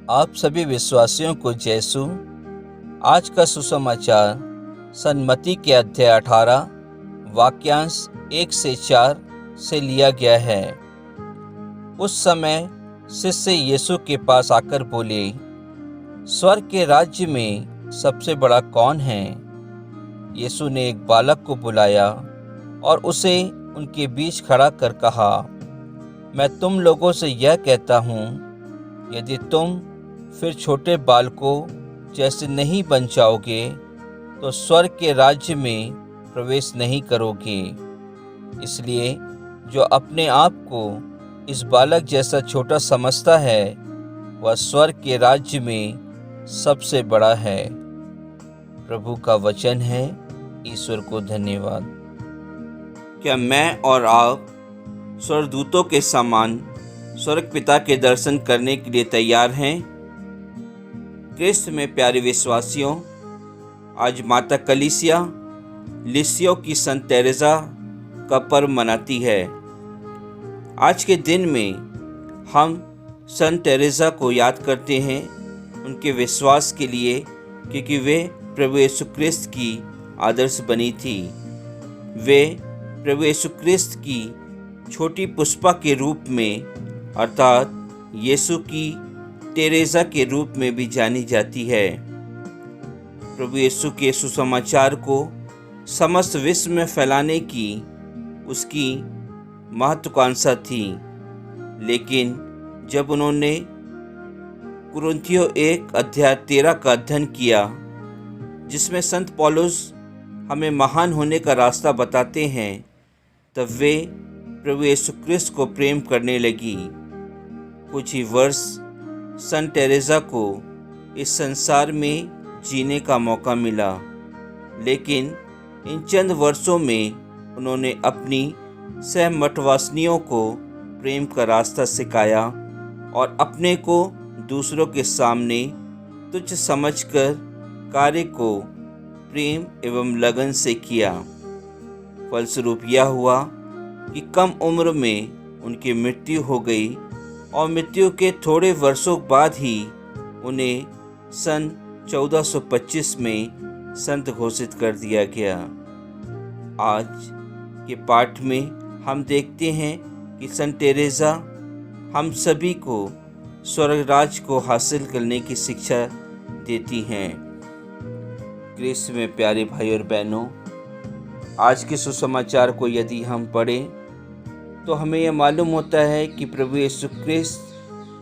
आप सभी विश्वासियों को जयसु। आज का सुसमाचार सन्मति के अध्याय 18 वाक्यांश 1 से 4 से लिया गया है। उस समय शिष्य यीशु के पास आकर बोले, स्वर्ग के राज्य में सबसे बड़ा कौन है? यीशु ने एक बालक को बुलाया और उसे उनके बीच खड़ा कर कहा, मैं तुम लोगों से यह कहता हूँ, यदि तुम फिर छोटे बालकों जैसे नहीं बन जाओगे तो स्वर्ग के राज्य में प्रवेश नहीं करोगे। इसलिए जो अपने आप को इस बालक जैसा छोटा समझता है वह स्वर्ग के राज्य में सबसे बड़ा है। प्रभु का वचन है। ईश्वर को धन्यवाद। क्या मैं और आप स्वर्गदूतों के समान स्वर्ग पिता के दर्शन करने के लिए तैयार हैं? क्रिस्त में प्यारे विश्वासियों, आज माता कलीसिया लिसियो की संत तेरेसा का पर्व मनाती है। आज के दिन में हम संत तेरेसा को याद करते हैं उनके विश्वास के लिए, क्योंकि वे प्रभु यीशु क्रिस्त की आदर्श बनी थी। वे प्रभु यीशु क्रिस्त की छोटी पुष्पा के रूप में अर्थात यीशु की तेरेसा के रूप में भी जानी जाती है। प्रभु यीशु के सुसमाचार को समस्त विश्व में फैलाने की उसकी महत्वाकांक्षा थी, लेकिन जब उन्होंने कुरिन्थियों 1 अध्याय 13 का अध्ययन किया, जिसमें संत पौलुस हमें महान होने का रास्ता बताते हैं, तब वे प्रभु यीशु क्रिस्त को प्रेम करने लगी। कुछ ही वर्ष संत तेरेसा को इस संसार में जीने का मौका मिला, लेकिन इन चंद वर्षों में उन्होंने अपनी सहमठवासिनियों को प्रेम का रास्ता सिखाया और अपने को दूसरों के सामने तुच्छ समझकर कार्य को प्रेम एवं लगन से किया। फलस्वरूप यह हुआ कि कम उम्र में उनकी मृत्यु हो गई और मृत्यु के थोड़े वर्षों बाद ही उन्हें सन 1425 में संत घोषित कर दिया गया। आज के पाठ में हम देखते हैं कि संत तेरेसा हम सभी को स्वर्ग राज को हासिल करने की शिक्षा देती हैं। क्रिस्त में प्यारे भाई और बहनों, आज के सुसमाचार को यदि हम पढ़ें तो हमें यह मालूम होता है कि प्रभु यीशु क्रिस्त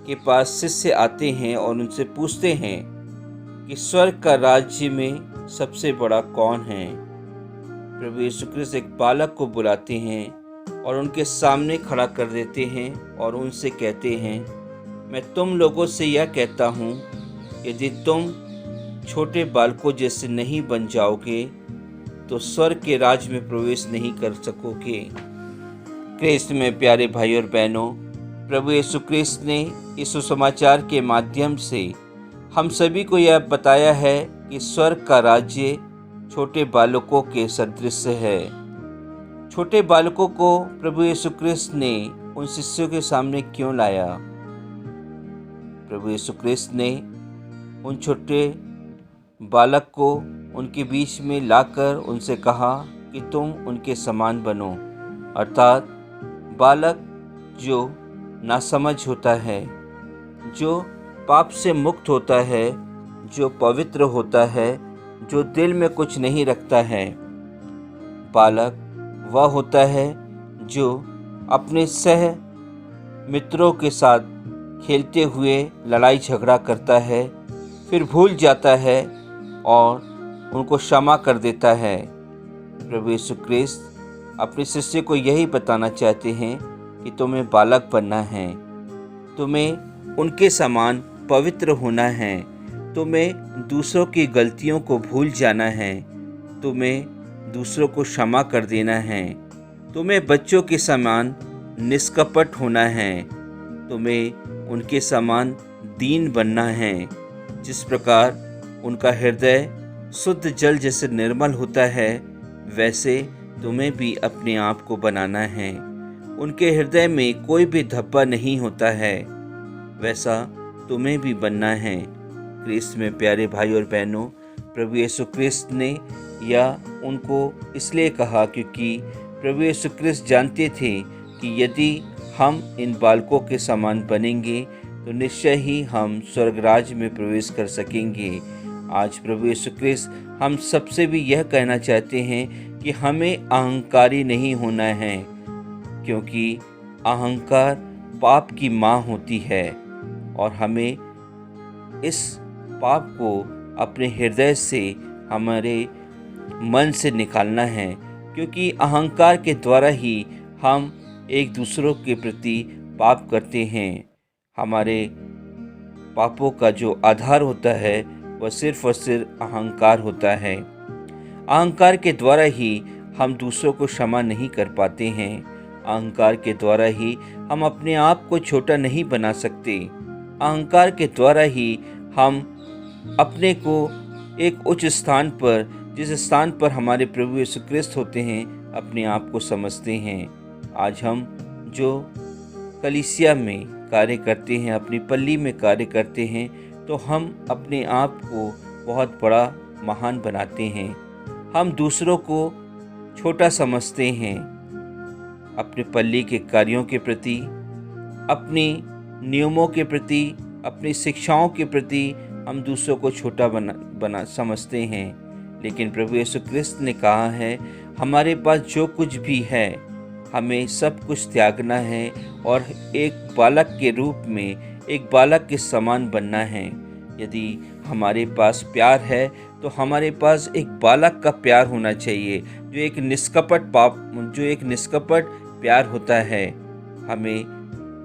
के पास शिष्य आते हैं और उनसे पूछते हैं कि स्वर्ग का राज्य में सबसे बड़ा कौन है। प्रभु यीशु क्रिस्त एक बालक को बुलाते हैं और उनके सामने खड़ा कर देते हैं और उनसे कहते हैं, मैं तुम लोगों से यह कहता हूँ, यदि तुम छोटे बालकों जैसे नहीं बन जाओगे तो स्वर्ग के राज्य में प्रवेश नहीं कर सकोगे। क्रिस्त में प्यारे भाई और बहनों, प्रभु यीशु क्रिस्त ने इस सुसमाचार के माध्यम से हम सभी को यह बताया है कि स्वर्ग का राज्य छोटे बालकों के सदृश है। छोटे बालकों को प्रभु यीशु क्रिस्त ने उन शिष्यों के सामने क्यों लाया? प्रभु यीशु क्रिस्त ने उन छोटे बालक को उनके बीच में लाकर उनसे कहा कि तुम उनके समान बनो, अर्थात बालक जो नासमझ होता है, जो पाप से मुक्त होता है, जो पवित्र होता है, जो दिल में कुछ नहीं रखता है। बालक वह होता है जो अपने सह मित्रों के साथ खेलते हुए लड़ाई झगड़ा करता है, फिर भूल जाता है और उनको क्षमा कर देता है। प्रभु यीशु क्रिस्त अपने शिष्य को यही बताना चाहते हैं कि तुम्हें बालक बनना है, तुम्हें उनके समान पवित्र होना है, तुम्हें दूसरों की गलतियों को भूल जाना है, तुम्हें दूसरों को क्षमा कर देना है, तुम्हें बच्चों के समान निष्कपट होना है, तुम्हें उनके समान दीन बनना है। जिस प्रकार उनका हृदय शुद्ध जल जैसे निर्मल होता है, वैसे तुम्हें भी अपने आप को बनाना है। उनके हृदय में कोई भी धब्बा नहीं होता है, वैसा तुम्हें भी बनना है। क्रिस्त में प्यारे भाई और बहनों, प्रभु यीशु क्रिस्त ने या उनको इसलिए कहा क्योंकि प्रभु यीशु क्रिस्त जानते थे कि यदि हम इन बालकों के समान बनेंगे तो निश्चय ही हम स्वर्गराज में प्रवेश कर सकेंगे। आज प्रभु यीशु क्रिस्त हम सबसे भी यह कहना चाहते हैं कि हमें अहंकारी नहीं होना है, क्योंकि अहंकार पाप की माँ होती है और हमें इस पाप को अपने हृदय से, हमारे मन से निकालना है, क्योंकि अहंकार के द्वारा ही हम एक दूसरों के प्रति पाप करते हैं। हमारे पापों का जो आधार होता है वह सिर्फ और सिर्फ अहंकार होता है। अहंकार के द्वारा ही हम दूसरों को क्षमा नहीं कर पाते हैं। अहंकार के द्वारा ही हम अपने आप को छोटा नहीं बना सकते। अहंकार के द्वारा ही हम अपने को एक उच्च स्थान पर, जिस स्थान पर हमारे प्रभु यीशु क्रिस्त होते हैं, अपने आप को समझते हैं। आज हम जो कलीसिया में कार्य करते हैं, अपनी पल्ली में कार्य करते हैं, तो हम अपने आप को बहुत बड़ा महान बनाते हैं। हम दूसरों को छोटा समझते हैं। अपने पल्ली के कार्यों के प्रति, अपनी नियमों के प्रति, अपनी शिक्षाओं के प्रति हम दूसरों को छोटा बना समझते हैं। लेकिन प्रभु यीशु क्रिस्त ने कहा है, हमारे पास जो कुछ भी है हमें सब कुछ त्यागना है और एक बालक के रूप में, एक बालक के समान बनना है। यदि हमारे पास प्यार है तो हमारे पास एक बालक का प्यार होना चाहिए, जो एक निष्कपट प्यार होता है। हमें,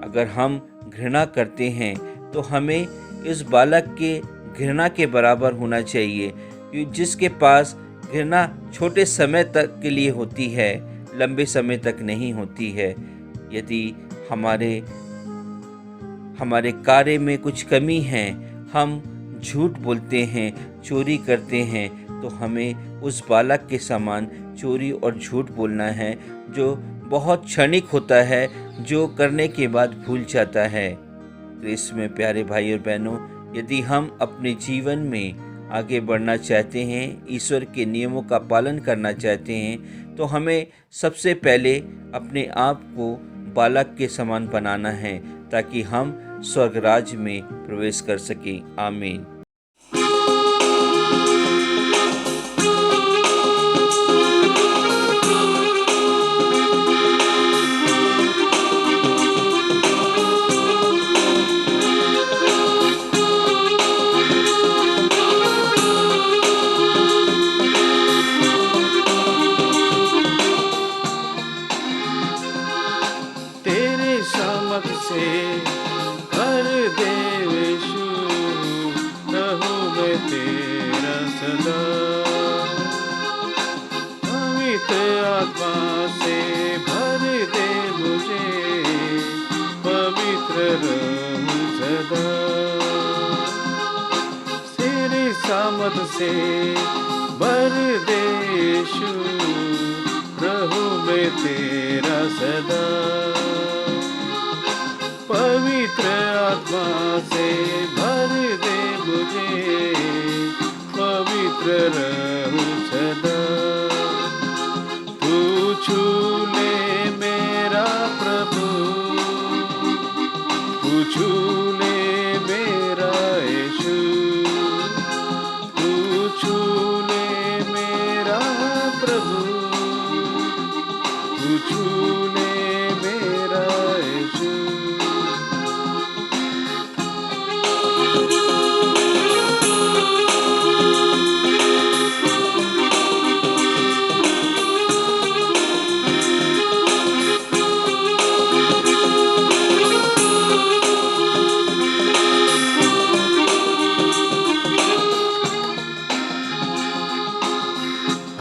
अगर हम घृणा करते हैं तो हमें इस बालक के घृणा के बराबर होना चाहिए, जिसके पास घृणा छोटे समय तक के लिए होती है, लंबे समय तक नहीं होती है। यदि हमारे कार्य में कुछ कमी है, हम झूठ बोलते हैं, चोरी करते हैं, तो हमें उस बालक के समान चोरी और झूठ बोलना है, जो बहुत क्षणिक होता है, जो करने के बाद भूल जाता है। क्रिस्त में प्यारे भाई और बहनों, यदि हम अपने जीवन में आगे बढ़ना चाहते हैं, ईश्वर के नियमों का पालन करना चाहते हैं, तो हमें सबसे पहले अपने आप को बालक के समान बनाना है, ताकि हम स्वर्गराज में प्रवेश कर सकें। आमीन। से भर दे यीशु, रहूं मैं तेरा सदा। पवित्र आत्मा से भर दे मुझे, पवित्र रहूं सदा। तेरी सामर्थ से भर दे यीशु, रहूं मैं तेरा सदा। पवित्र आत्मा से भर दे मुझे, पवित्र रहूं सदा। तू छू ले मेरा प्रभु, तू छू ले मेरा यीशु, तू छू ले मेरा प्रभु, तू छू ले मेरा यीशु।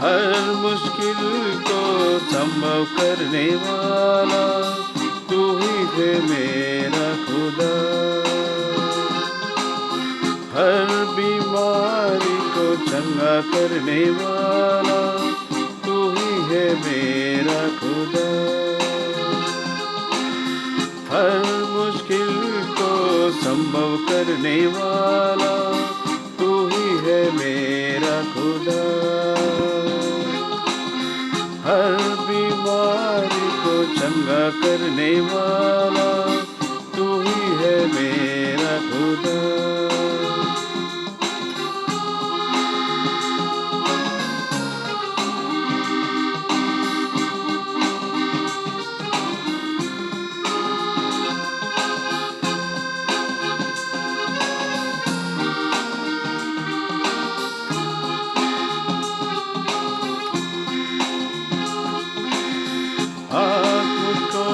हर मुश्किल को संभव करने वाला तू ही है मेरा खुदा। हर बीमारी को चंगा करने वाला तू ही है मेरा खुदा। हर मुश्किल को संभव करने वाला तू ही है मेरा खुदा। हर बीमारी को चंगा करने वाला तू ही है मेरा खुदा। मुझको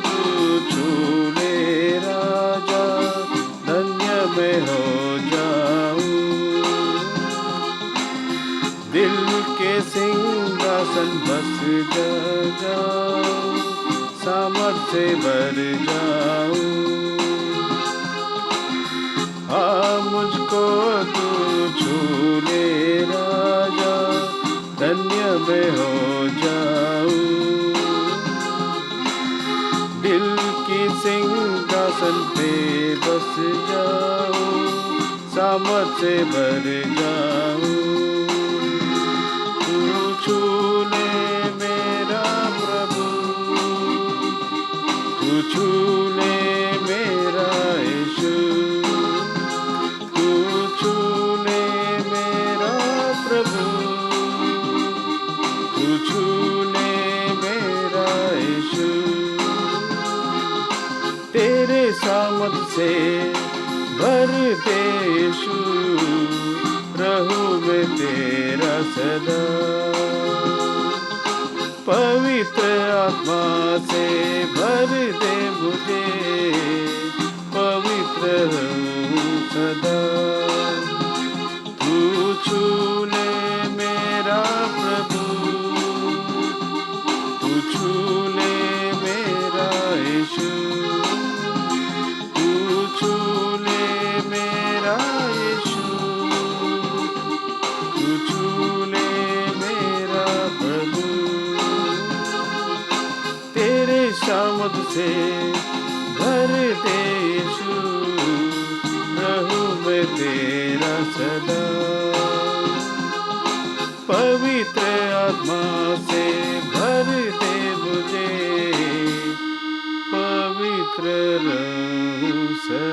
तू छू ले राजा, धन्य मैं हो जाऊं। दिल के सिंहासन बस जाऊं, सामर्थ से भर जाऊं। मुझको तू छू ले राजा, धन्य मैं हो जाऊं। दिल की सिंहासन पे बस जाऊं, सामर्थ से भर जाऊं। तू छू ले मेरा प्रभु, तू छू ले मेरा यीशु, तू छू ले मेरा प्रभु, तू छू ले मेरा यीशु। तेरे सामर्थ से भर दे यीशु, रहूं मैं तेरा सदा। पवित्र आत्मा से भर दे मुझे, पवित्र रहूं सदा। तू छू ले मेरा प्रभु, तू छू ले मेरा यीशु, तू छू ले मेरा यीशु, तू छू ले मेरा प्रभु। तेरे सामर्थ से भर दे यीशु, रहूं मैं तेरा सदा। पवित्र आत्मा से भर दे मुझे, पवित्र रहूं सदा।